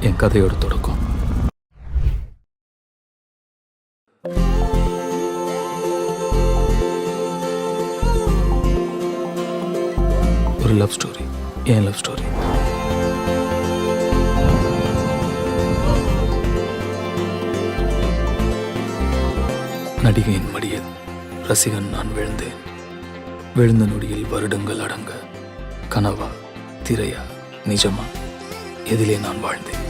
என் கதையோட தொடக்கம். ஒரு லவ் ஸ்டோரி, என் லவ் ஸ்டோரி. நடிகையின் மடியில் ரசிகன் நான் விழுந்தேன். விழுந்த நொடியில் வருடங்கள் அடங்க கனவா திரையா நிஜமா எதிலே நான் வாழ்ந்தேன்.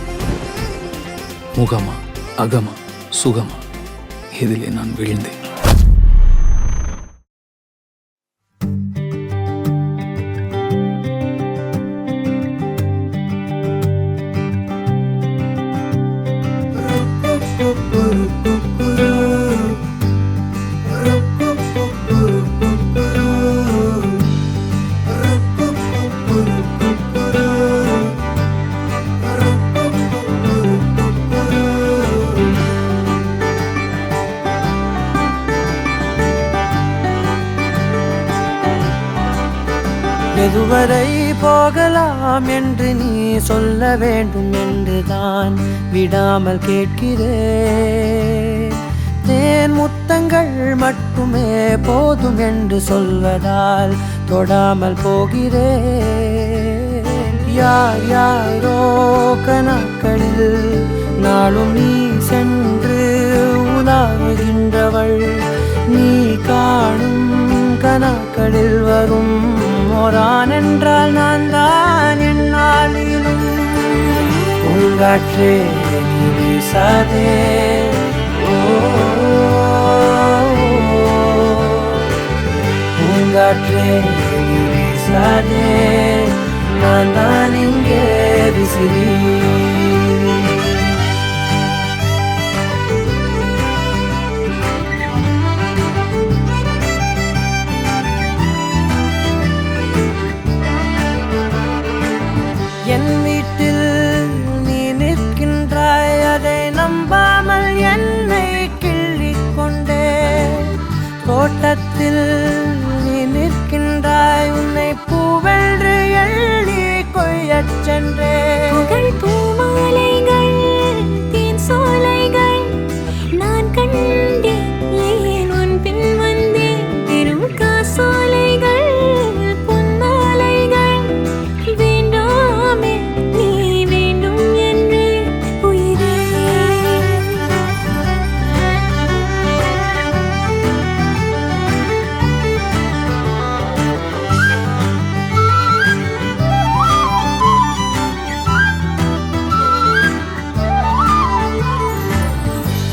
முகமா அகமா சுகமா எதிலே நான் விழுந்தேன். எதுவரை போகலாம் என்று நீ சொல்ல வேண்டும் என்றுதான் விடாமல் கேட்கிறேன். தேன் முத்தங்கள் மட்டுமே போதும் என்று சொல்வதால் தொடாமல் போகிறேன். யார் யாரோ கணக்களில் நாளும் நீ சென்று உலாவுகின்றவள். நீ காணும் கணக்களில் வரும் ஓரான் என்றால் நான் தான் என்னாலும். பூங்காற்றே நீ வீசாதே, பூங்காற்றே நீ வீசாதே, நான் தான் இங்கே விசிறி. என் வீட்டில் நீ நிற்கின்றாய், அதை நம்பாமல் என்னை கிள்ளிக் கொண்டே. தோட்டத்தில் நீ நிற்கின்றாய், உன்னை பூவென்று எள்ளி கொய்யச் சென்றே. பூமாலைகள் தேன் சோலைகள் நான் கண்டேன், ஏன் உன் பின் வந்தேன். பெரும் காசோலைகள்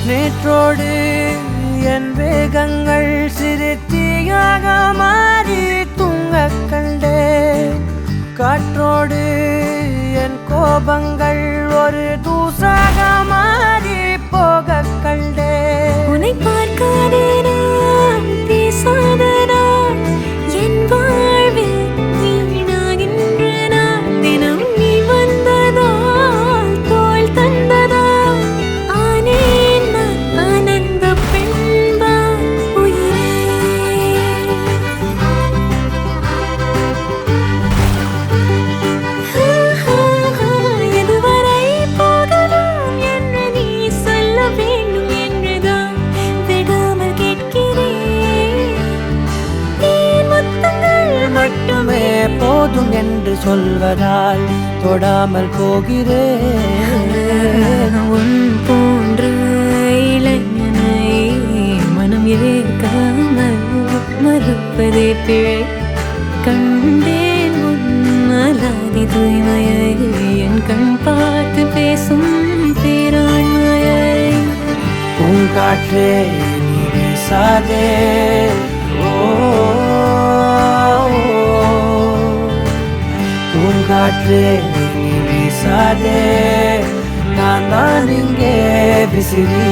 நேற்றோடு என் வேகங்கள் சிறு தீயாக மாறி தூங்கக் கண்டேன். காற்றோடு என் கோபங்கள் ஒரு தூசாக மாறி போகக் கண்டேன். உன்னை பார்க்காத நான், பேசாத நான், என் வாழ்வில் வீணாகின்ற நான். தினம் நீ வந்ததால் தோள் தந்ததால் ஆனேன் நான் ஆனந்த பெண்பால் உயிரே. எதுவரை போகலாம் என்று நீ சொல்ல வேண்டும் என்றுதான் விடாமல் கேட்கிறேன். தேன் முத்தங்கள் மட்டுமே போதும் என்று சொல்வதால் தொடாமல் போகிறேன். உன் போன்ற இளைஞனை மனம் ஏற்காமல் மறுப்பதே பிழை. கண்டேன் உன் அலாதி தூய்மையை, என் கண் பார்த்து பேசும் பேராண்மையை. பூங்காற்றே நீ வீசாதே, பூங்காற்றே நீ வீசாதே, நான் தான் இங்கே விசிறி.